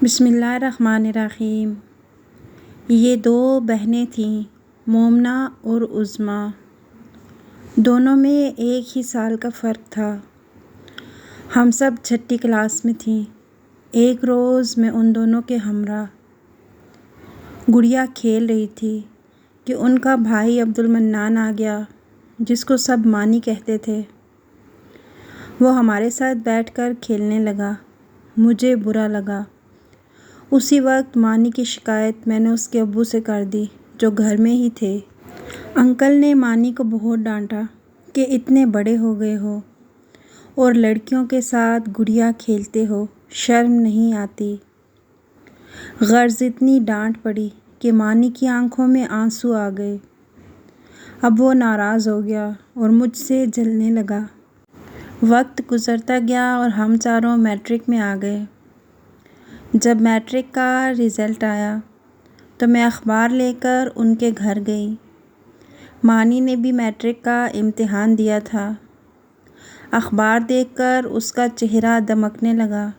بسم اللہ الرحمن الرحیم۔ یہ دو بہنیں تھیں، مومنہ اور عظمیٰ۔ دونوں میں ایک ہی سال کا فرق تھا۔ ہم سب چھٹی کلاس میں تھیں۔ ایک روز میں ان دونوں کے ہمراہ گڑیا کھیل رہی تھی کہ ان کا بھائی عبدالمنان آ گیا، جس کو سب مانی کہتے تھے۔ وہ ہمارے ساتھ بیٹھ کر کھیلنے لگا۔ مجھے برا لگا۔ اسی وقت مانی کی شکایت میں نے اس کے ابو سے کر دی، جو گھر میں ہی تھے۔ انکل نے مانی کو بہت ڈانٹا کہ اتنے بڑے ہو گئے ہو اور لڑکیوں کے ساتھ گڑیا کھیلتے ہو، شرم نہیں آتی؟ غرض اتنی ڈانٹ پڑی کہ مانی کی آنکھوں میں آنسو آ گئے۔ اب وہ ناراض ہو گیا اور مجھ سے جلنے لگا۔ وقت گزرتا گیا اور ہم چاروں میٹرک میں آ گئے۔ جب میٹرک کا رزلٹ آیا تو میں اخبار لے کر ان کے گھر گئی۔ مانی نے بھی میٹرک کا امتحان دیا تھا۔ اخبار دیکھ کر اس کا چہرہ دمکنے لگا۔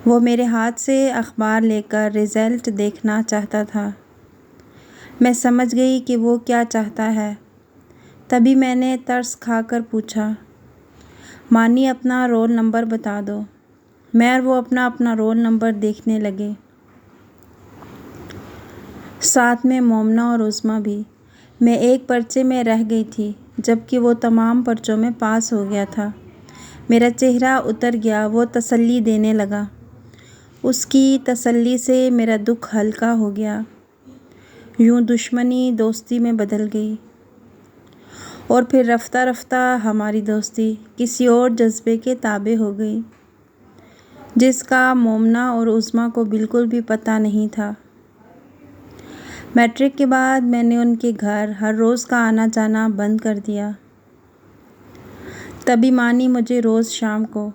وہ میرے ہاتھ سے اخبار لے کر رزلٹ دیکھنا چاہتا تھا۔ میں سمجھ گئی کہ وہ کیا چاہتا ہے۔ تبھی میں نے ترس کھا کر پوچھا، مانی اپنا رول نمبر بتا دو۔ میں اور وہ اپنا رول نمبر دیکھنے لگے، ساتھ میں مومنہ اور عظمیٰ بھی۔ میں ایک پرچے میں رہ گئی تھی، جبکہ وہ تمام پرچوں میں پاس ہو گیا تھا۔ میرا چہرہ اتر گیا۔ وہ تسلی دینے لگا۔ اس کی تسلی سے میرا دکھ ہلکا ہو گیا۔ یوں دشمنی دوستی میں بدل گئی اور پھر رفتہ رفتہ ہماری دوستی کسی اور جذبے کے تابع ہو گئی، جس کا مومنہ اور عظمیٰ کو بالکل بھی پتہ نہیں تھا۔ میٹرک کے بعد میں نے ان کے گھر ہر روز کا آنا جانا بند کر دیا۔ تبھی مانی مجھے روز شام کو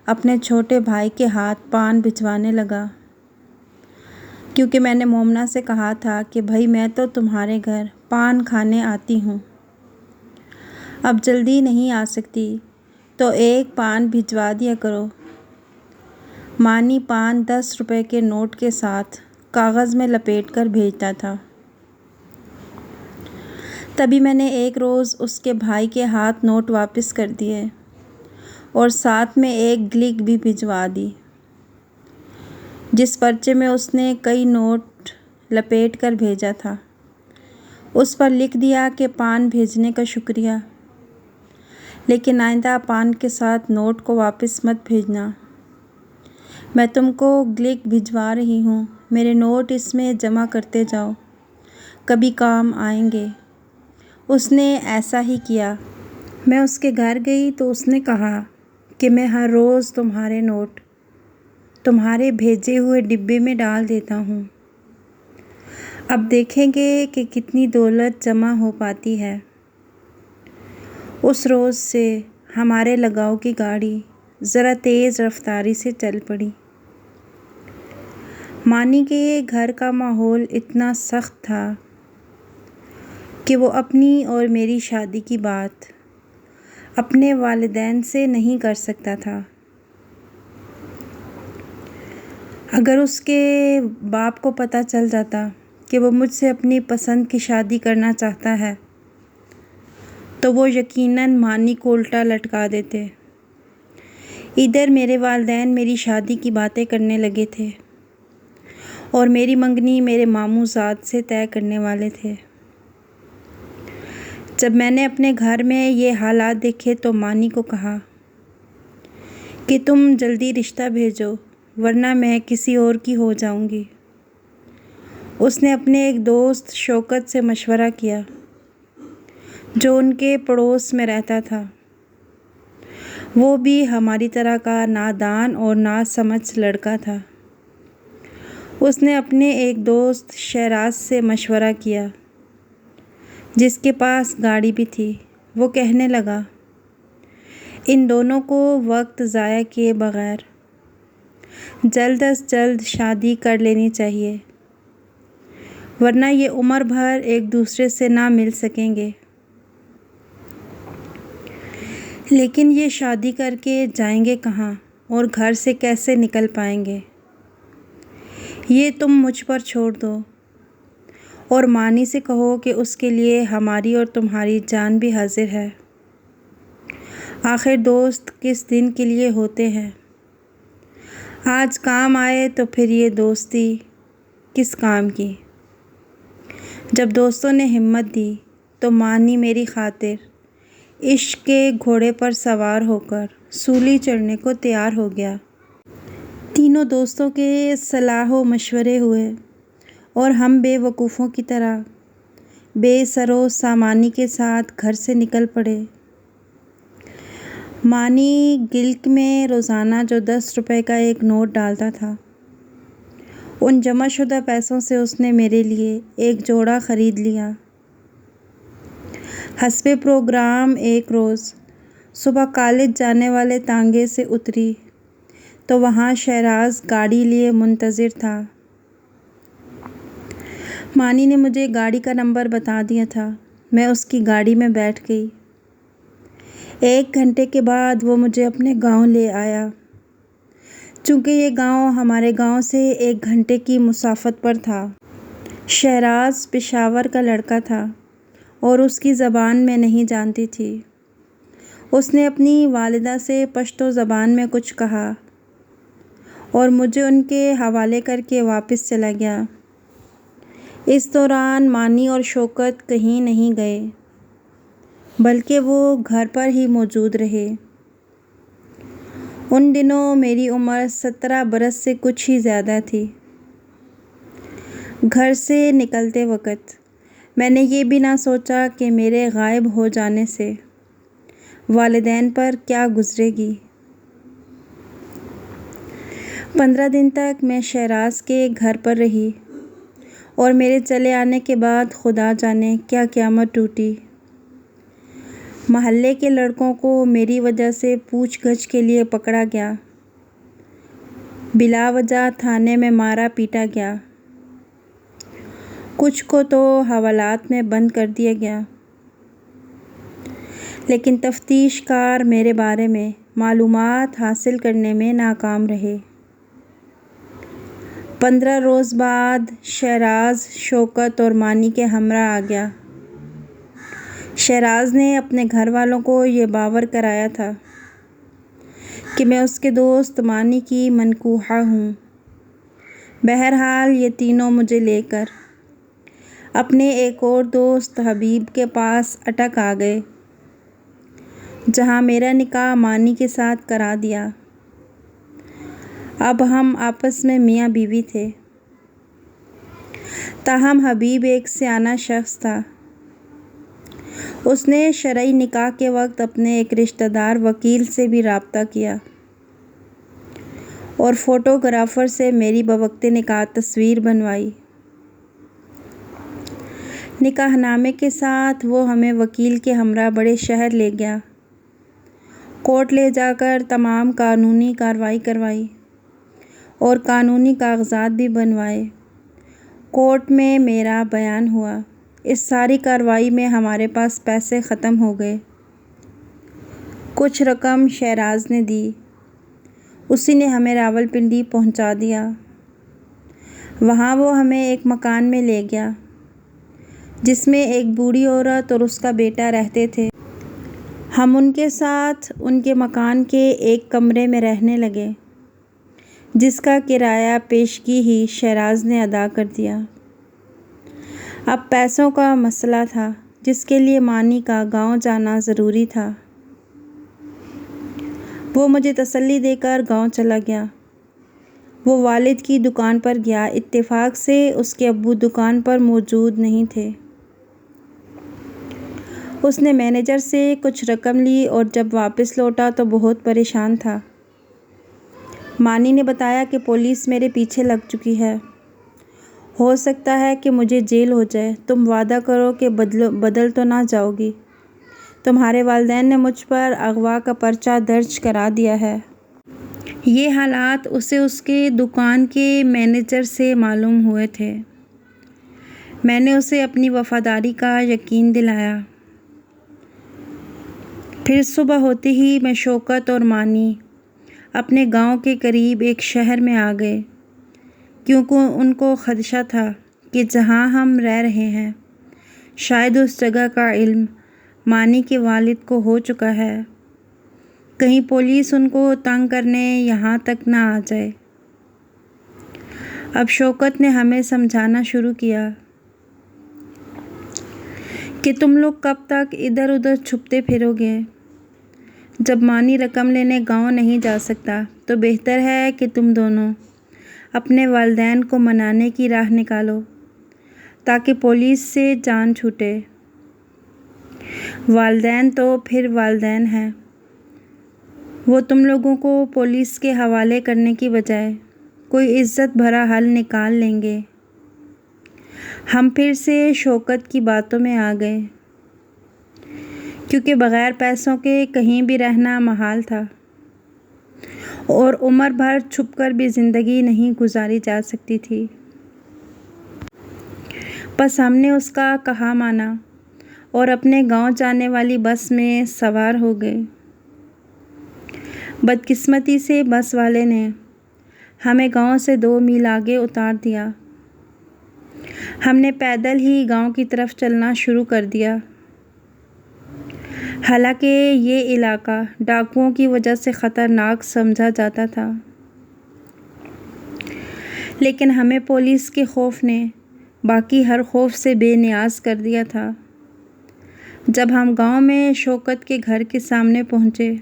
اپنے چھوٹے بھائی کے ہاتھ پان بھجوانے لگا، کیونکہ میں نے مومنہ سے کہا تھا کہ بھائی میں تو تمہارے گھر پان کھانے آتی ہوں، اب جلدی نہیں آ سکتی تو ایک پان بھجوا دیا کرو۔ مانی پان 10 روپے کے نوٹ کے ساتھ کاغذ میں لپیٹ کر بھیجتا تھا۔ تبھی میں نے ایک روز اس کے بھائی کے ہاتھ نوٹ واپس کر دیے اور ساتھ میں ایک گلک بھی بھجوا دی، جس پرچے میں اس نے کئی نوٹ لپیٹ کر بھیجا تھا۔ اس پر لکھ دیا کہ پان بھیجنے کا شکریہ، لیکن آئندہ پان کے ساتھ نوٹ کو واپس مت بھیجنا۔ میں تم کو گلک بھجوا رہی ہوں، میرے نوٹ اس میں جمع کرتے جاؤ، کبھی کام آئیں گے۔ اس نے ایسا ہی کیا۔ میں اس کے گھر گئی تو اس نے کہا کہ میں ہر روز تمہارے نوٹ تمہارے بھیجے ہوئے ڈبے میں ڈال دیتا ہوں۔ اب دیکھیں گے کہ کتنی دولت جمع ہو پاتی ہے۔ اس روز سے ہمارے لگاؤ کی گاڑی ذرا تیز رفتاری سے چل پڑی۔ مانی کے گھر کا ماحول اتنا سخت تھا کہ وہ اپنی اور میری شادی کی بات اپنے والدین سے نہیں کر سکتا تھا۔ اگر اس کے باپ کو پتہ چل جاتا کہ وہ مجھ سے اپنی پسند کی شادی کرنا چاہتا ہے تو وہ یقیناً مانی کو الٹا لٹکا دیتے۔ ادھر میرے والدین میری شادی کی باتیں کرنے لگے تھے اور میری منگنی میرے ماموں زاد سے طے کرنے والے تھے۔ جب میں نے اپنے گھر میں یہ حالات دیکھے تو مانی کو کہا کہ تم جلدی رشتہ بھیجو ورنہ میں کسی اور کی ہو جاؤں گی۔ اس نے اپنے ایک دوست شوکت سے مشورہ کیا، جو ان کے پڑوس میں رہتا تھا۔ وہ بھی ہماری طرح کا نادان اور ناسمجھ لڑکا تھا۔ اس نے اپنے ایک دوست شہراز سے مشورہ کیا، جس کے پاس گاڑی بھی تھی۔ وہ کہنے لگا، ان دونوں کو وقت ضائع کیے بغیر جلد از جلد شادی کر لینی چاہیے، ورنہ یہ عمر بھر ایک دوسرے سے نہ مل سکیں گے۔ لیکن یہ شادی کر کے جائیں گے کہاں اور گھر سے کیسے نکل پائیں گے؟ یہ تم مجھ پر چھوڑ دو اور مانی سے کہو کہ اس کے لیے ہماری اور تمہاری جان بھی حاضر ہے۔ آخر دوست کس دن کے لیے ہوتے ہیں؟ آج کام آئے تو پھر یہ دوستی کس کام کی؟ جب دوستوں نے ہمت دی تو مانی میری خاطر عشق کے گھوڑے پر سوار ہو کر سولی چڑھنے کو تیار ہو گیا۔ تینوں دوستوں کے صلاح و مشورے ہوئے اور ہم بے وقوفوں کی طرح بے سر و سامانی کے ساتھ گھر سے نکل پڑے۔ مانی گلک میں روزانہ جو 10 روپے کا ایک نوٹ ڈالتا تھا، ان جمع شدہ پیسوں سے اس نے میرے لیے ایک جوڑا خرید لیا۔ حسب پروگرام ایک روز صبح کالج جانے والے تانگے سے اتری تو وہاں شہراز گاڑی لیے منتظر تھا۔ مانی نے مجھے گاڑی کا نمبر بتا دیا تھا۔ میں اس کی گاڑی میں بیٹھ گئی۔ 1 گھنٹے کے بعد وہ مجھے اپنے گاؤں لے آیا۔ چونکہ یہ گاؤں ہمارے گاؤں سے 1 گھنٹے کی مسافت پر تھا۔ شہراز پشاور کا لڑکا تھا اور اس کی زبان میں نہیں جانتی تھی۔ اس نے اپنی والدہ سے پشتو زبان میں کچھ کہا اور مجھے ان کے حوالے کر کے واپس چلا گیا۔ اس دوران مانی اور شوکت کہیں نہیں گئے بلکہ وہ گھر پر ہی موجود رہے۔ ان دنوں میری عمر 17 برس سے کچھ ہی زیادہ تھی۔ گھر سے نکلتے وقت میں نے یہ بھی نہ سوچا کہ میرے غائب ہو جانے سے والدین پر کیا گزرے گی۔ 15 دن تک میں شہراز کے گھر پر رہی اور میرے چلے آنے کے بعد خدا جانے کیا قیامت ٹوٹی۔ محلے کے لڑکوں کو میری وجہ سے پوچھ گچھ کے لیے پکڑا گیا۔ بلا وجہ تھانے میں مارا پیٹا گیا۔ کچھ کو تو حوالات میں بند کر دیا گیا۔ لیکن تفتیش کار میرے بارے میں معلومات حاصل کرنے میں ناکام رہے۔ 15 روز بعد شہراز شوکت اور مانی کے ہمراہ آ گیا۔ شہراز نے اپنے گھر والوں کو یہ باور کرایا تھا کہ میں اس کے دوست مانی کی منکوحہ ہوں۔ بہرحال یہ تینوں مجھے لے کر اپنے ایک اور دوست حبیب کے پاس اٹک آ گئے، جہاں میرا نکاح مانی کے ساتھ کرا دیا۔ اب ہم آپس میں میاں بیوی تھے۔ تاہم حبیب ایک سیانہ شخص تھا۔ اس نے شرعی نکاح کے وقت اپنے ایک رشتہ دار وکیل سے بھی رابطہ کیا اور فوٹوگرافر سے میری بوقت نکاح تصویر بنوائی۔ نکاح نامے کے ساتھ وہ ہمیں وکیل کے ہمراہ بڑے شہر لے گیا۔ کورٹ لے جا کر تمام قانونی کارروائی کروائی اور قانونی کاغذات بھی بنوائے۔ کورٹ میں میرا بیان ہوا۔ اس ساری کارروائی میں ہمارے پاس پیسے ختم ہو گئے۔ کچھ رقم شہراز نے دی، اسی نے ہمیں راولپنڈی پہنچا دیا۔ وہاں وہ ہمیں ایک مکان میں لے گیا جس میں ایک بوڑھی عورت اور اس کا بیٹا رہتے تھے۔ ہم ان کے ساتھ ان کے مکان کے ایک کمرے میں رہنے لگے، جس کا کرایہ پیشگی ہی شہراز نے ادا کر دیا۔ اب پیسوں کا مسئلہ تھا جس کے لیے مانی کا گاؤں جانا ضروری تھا۔ وہ مجھے تسلی دے کر گاؤں چلا گیا۔ وہ والد کی دکان پر گیا۔ اتفاق سے اس کے ابو دکان پر موجود نہیں تھے۔ اس نے مینیجر سے کچھ رقم لی اور جب واپس لوٹا تو بہت پریشان تھا۔ مانی نے بتایا کہ پولیس میرے پیچھے لگ چکی ہے۔ ہو سکتا ہے کہ مجھے جیل ہو جائے۔ تم وعدہ کرو کہ بدل تو نہ جاؤ گی۔ تمہارے والدین نے مجھ پر اغوا کا پرچہ درج کرا دیا ہے۔ یہ حالات اسے اس کے دکان کے مینیجر سے معلوم ہوئے تھے۔ میں نے اسے اپنی وفاداری کا یقین دلایا۔ پھر صبح ہوتے ہی میں شوکت اور مانی اپنے گاؤں کے قریب ایک شہر میں آ گئے کیونکہ ان کو خدشہ تھا کہ جہاں ہم رہ رہے ہیں شاید اس جگہ کا علم مانی کے والد کو ہو چکا ہے، کہیں پولیس ان کو تنگ کرنے یہاں تک نہ آ جائے۔ اب شوکت نے ہمیں سمجھانا شروع کیا کہ تم لوگ کب تک ادھر ادھر چھپتے پھرو گے؟ جب مانی رقم لینے گاؤں نہیں جا سکتا تو بہتر ہے کہ تم دونوں اپنے والدین کو منانے کی راہ نکالو تاکہ پولیس سے جان چھوٹے۔ والدین تو پھر والدین ہیں، وہ تم لوگوں کو پولیس کے حوالے کرنے کی بجائے کوئی عزت بھرا حل نکال لیں گے۔ ہم پھر سے شوکت کی باتوں میں آ گئے، کیونکہ بغیر پیسوں کے کہیں بھی رہنا محال تھا اور عمر بھر چھپ کر بھی زندگی نہیں گزاری جا سکتی تھی۔ بس ہم نے اس کا کہا مانا اور اپنے گاؤں جانے والی بس میں سوار ہو گئے۔ بدقسمتی سے بس والے نے ہمیں گاؤں سے 2 میل آگے اتار دیا۔ ہم نے پیدل ہی گاؤں کی طرف چلنا شروع کر دیا، حالانکہ یہ علاقہ ڈاکوؤں کی وجہ سے خطرناک سمجھا جاتا تھا، لیکن ہمیں پولیس کے خوف نے باقی ہر خوف سے بے نیاز کر دیا تھا۔ جب ہم گاؤں میں شوکت کے گھر کے سامنے پہنچے،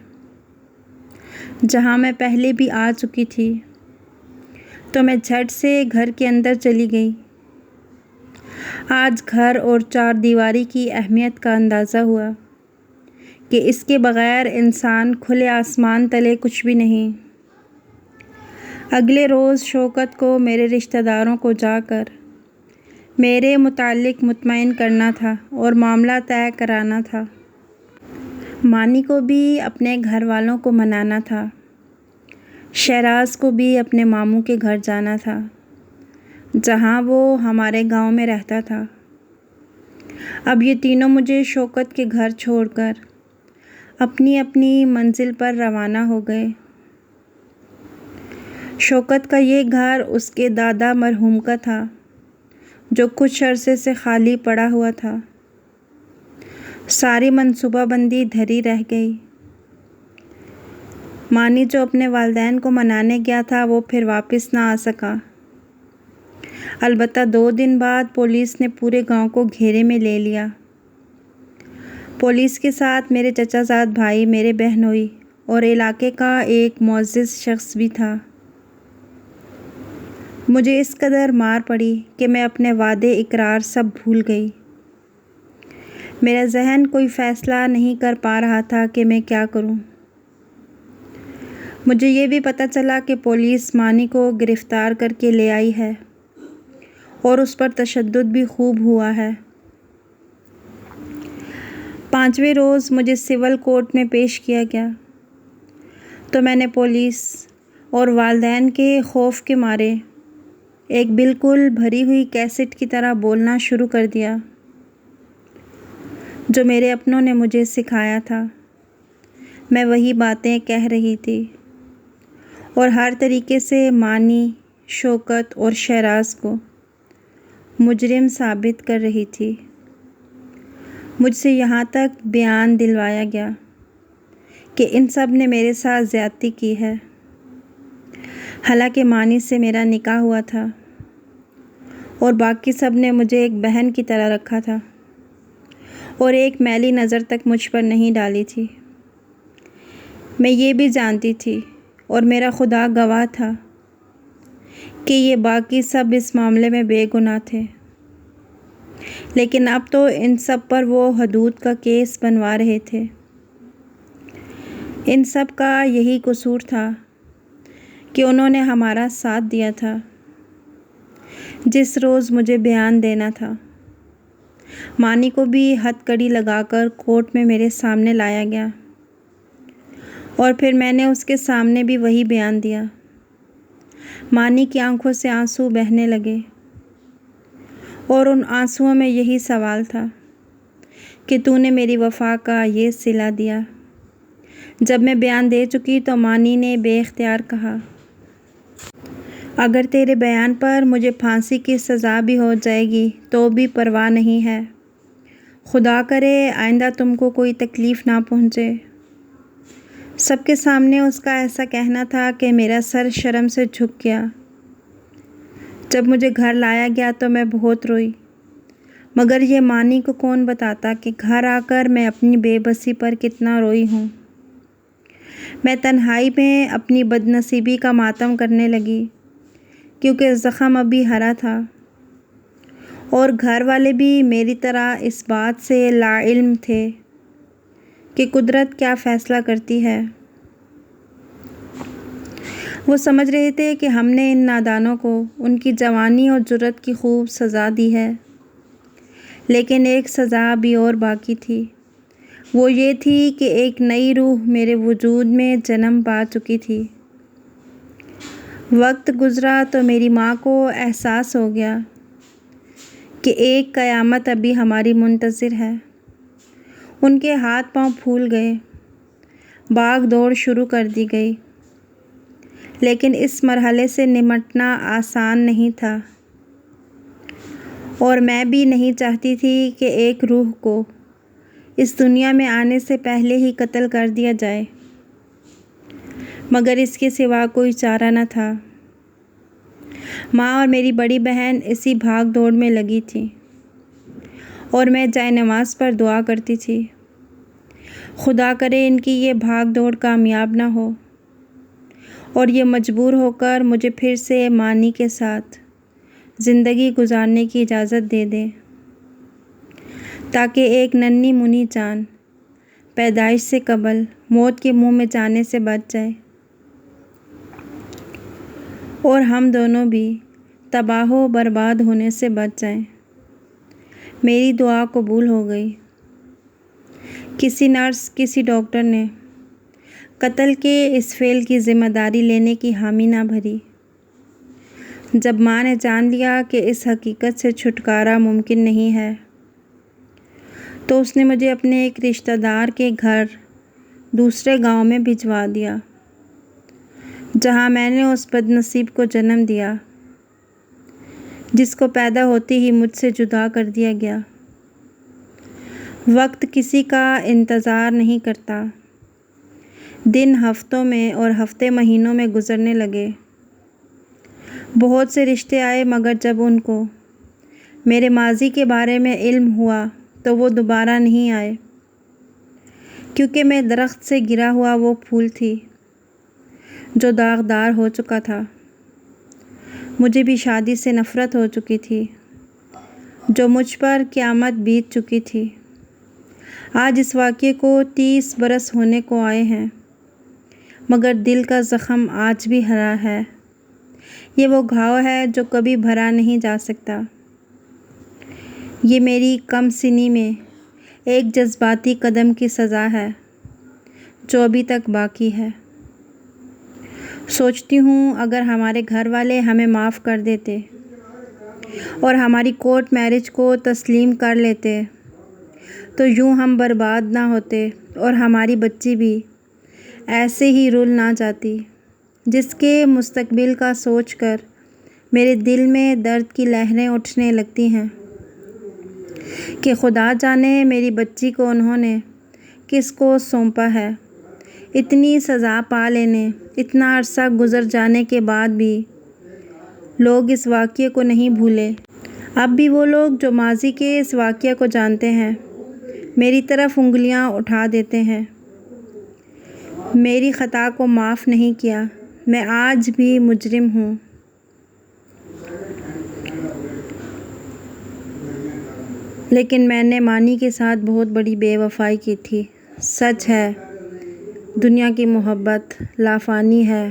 جہاں میں پہلے بھی آ چکی تھی، تو میں جھٹ سے گھر کے اندر چلی گئی۔ آج گھر اور 4 دیواری کی اہمیت کا اندازہ ہوا کہ اس کے بغیر انسان کھلے آسمان تلے کچھ بھی نہیں۔ اگلے روز شوکت کو میرے رشتہ داروں کو جا کر میرے متعلق مطمئن کرنا تھا اور معاملہ طے کرانا تھا۔ مانی کو بھی اپنے گھر والوں کو منانا تھا، شہراز کو بھی اپنے ماموں کے گھر جانا تھا جہاں وہ ہمارے گاؤں میں رہتا تھا۔ اب یہ تینوں مجھے شوکت کے گھر چھوڑ کر اپنی اپنی منزل پر روانہ ہو گئے۔ شوکت کا یہ گھر اس کے دادا مرحوم کا تھا جو کچھ عرصے سے خالی پڑا ہوا تھا۔ ساری منصوبہ بندی دھری رہ گئی۔ مانی جو اپنے والدین کو منانے گیا تھا وہ پھر واپس نہ آ سکا۔ البتہ 2 دن بعد پولیس نے پورے گاؤں کو گھیرے میں لے لیا۔ پولیس کے ساتھ میرے چچا زاد بھائی، میرے بہنوئی اور علاقے کا ایک معزز شخص بھی تھا۔ مجھے اس قدر مار پڑی کہ میں اپنے وعدے اقرار سب بھول گئی۔ میرا ذہن کوئی فیصلہ نہیں کر پا رہا تھا کہ میں کیا کروں۔ مجھے یہ بھی پتہ چلا کہ پولیس مانی کو گرفتار کر کے لے آئی ہے اور اس پر تشدد بھی خوب ہوا ہے۔ 5ویں روز مجھے سول کورٹ میں پیش کیا گیا تو میں نے پولیس اور والدین کے خوف کے مارے ایک بالکل بھری ہوئی کیسٹ کی طرح بولنا شروع کر دیا، جو میرے اپنوں نے مجھے سکھایا تھا۔ میں وہی باتیں کہہ رہی تھی اور ہر طریقے سے مانی، شوکت اور شہراز کو مجرم ثابت کر رہی تھی۔ مجھ سے یہاں تک بیان دلوایا گیا کہ ان سب نے میرے ساتھ زیادتی کی ہے، حالانکہ مانی سے میرا نکاح ہوا تھا اور باقی سب نے مجھے ایک بہن کی طرح رکھا تھا اور ایک میلی نظر تک مجھ پر نہیں ڈالی تھی۔ میں یہ بھی جانتی تھی اور میرا خدا گواہ تھا کہ یہ باقی سب اس معاملے میں بے گناہ تھے، لیکن اب تو ان سب پر وہ حدود کا کیس بنوا رہے تھے۔ ان سب کا یہی قصور تھا کہ انہوں نے ہمارا ساتھ دیا تھا جس روز مجھے بیان دینا تھا۔ مانی کو بھی ہتھ کڑی لگا کر کورٹ میں میرے سامنے لایا گیا اور پھر میں نے اس کے سامنے بھی وہی بیان دیا۔ مانی کی آنکھوں سے آنسو بہنے لگے اور ان آنسوؤں میں یہی سوال تھا کہ تو نے میری وفا کا یہ صلہ دیا۔ جب میں بیان دے چکی تو مانی نے بے اختیار کہا، اگر تیرے بیان پر مجھے پھانسی کی سزا بھی ہو جائے گی تو بھی پرواہ نہیں ہے۔ خدا کرے آئندہ تم کو کوئی تکلیف نہ پہنچے۔ سب کے سامنے اس کا ایسا کہنا تھا کہ میرا سر شرم سے جھک گیا۔ جب مجھے گھر لایا گیا تو میں بہت روئی، مگر یہ مانی کو کون بتاتا کہ گھر آ کر میں اپنی بے بسی پر کتنا روئی ہوں۔ میں تنہائی میں اپنی بد نصیبی کا ماتم کرنے لگی، کیونکہ زخم ابھی ہرا تھا، اور گھر والے بھی میری طرح اس بات سے لاعلم تھے کہ قدرت کیا فیصلہ کرتی ہے۔ وہ سمجھ رہے تھے کہ ہم نے ان نادانوں کو ان کی جوانی اور جرأت کی خوب سزا دی ہے، لیکن ایک سزا ابھی اور باقی تھی۔ وہ یہ تھی کہ ایک نئی روح میرے وجود میں جنم پا چکی تھی۔ وقت گزرا تو میری ماں کو احساس ہو گیا کہ ایک قیامت ابھی ہماری منتظر ہے۔ ان کے ہاتھ پاؤں پھول گئے، بھاگ دوڑ شروع کر دی گئی، لیکن اس مرحلے سے نمٹنا آسان نہیں تھا، اور میں بھی نہیں چاہتی تھی کہ ایک روح کو اس دنیا میں آنے سے پہلے ہی قتل کر دیا جائے، مگر اس کے سوا کوئی چارہ نہ تھا۔ ماں اور میری بڑی بہن اسی بھاگ دوڑ میں لگی تھیں، اور میں جائے نماز پر دعا کرتی تھی، خدا کرے ان کی یہ بھاگ دوڑ کامیاب نہ ہو، اور یہ مجبور ہو کر مجھے پھر سے مانی کے ساتھ زندگی گزارنے کی اجازت دے دے، تاکہ ایک ننھی منی جان پیدائش سے قبل موت کے منہ میں جانے سے بچ جائے، اور ہم دونوں بھی تباہ و برباد ہونے سے بچ جائیں۔ میری دعا قبول ہو گئی۔ کسی نرس، کسی ڈاکٹر نے قتل کے اس فعل کی ذمہ داری لینے کی حامی نہ بھری۔ جب ماں نے جان لیا کہ اس حقیقت سے چھٹکارا ممکن نہیں ہے، تو اس نے مجھے اپنے ایک رشتہ دار کے گھر دوسرے گاؤں میں بھجوا دیا، جہاں میں نے اس بد نصیب کو جنم دیا جس کو پیدا ہوتے ہی مجھ سے جدا کر دیا گیا۔ وقت کسی کا انتظار نہیں کرتا۔ دن ہفتوں میں اور ہفتے مہینوں میں گزرنے لگے۔ بہت سے رشتے آئے، مگر جب ان کو میرے ماضی کے بارے میں علم ہوا تو وہ دوبارہ نہیں آئے، کیونکہ میں درخت سے گرا ہوا وہ پھول تھی جو داغدار ہو چکا تھا۔ مجھے بھی شادی سے نفرت ہو چکی تھی، جو مجھ پر قیامت بیت چکی تھی۔ آج اس واقعے کو 30 برس ہونے کو آئے ہیں، مگر دل کا زخم آج بھی ہرا ہے۔ یہ وہ گھاؤ ہے جو کبھی بھرا نہیں جا سکتا۔ یہ میری کم سنی میں ایک جذباتی قدم کی سزا ہے جو ابھی تک باقی ہے۔ سوچتی ہوں اگر ہمارے گھر والے ہمیں معاف کر دیتے اور ہماری کورٹ میرج کو تسلیم کر لیتے تو یوں ہم برباد نہ ہوتے، اور ہماری بچی بھی ایسے ہی رول نہ جاتی، جس کے مستقبل کا سوچ کر میرے دل میں درد کی لہریں اٹھنے لگتی ہیں کہ خدا جانے میری بچی کو انہوں نے کس کو سونپا ہے۔ اتنی سزا پا لینے، اتنا عرصہ گزر جانے کے بعد بھی لوگ اس واقعے کو نہیں بھولے۔ اب بھی وہ لوگ جو ماضی کے اس واقعے کو جانتے ہیں میری طرف انگلیاں اٹھا دیتے ہیں۔ میری خطا کو معاف نہیں کیا۔ میں آج بھی مجرم ہوں۔ لیکن میں نے مانی کے ساتھ بہت بڑی بے وفائی کی تھی۔ سچ ہے، دنیا کی محبت لافانی ہے،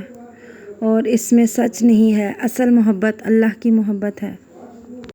اور اس میں سچ نہیں ہے۔ اصل محبت اللہ کی محبت ہے۔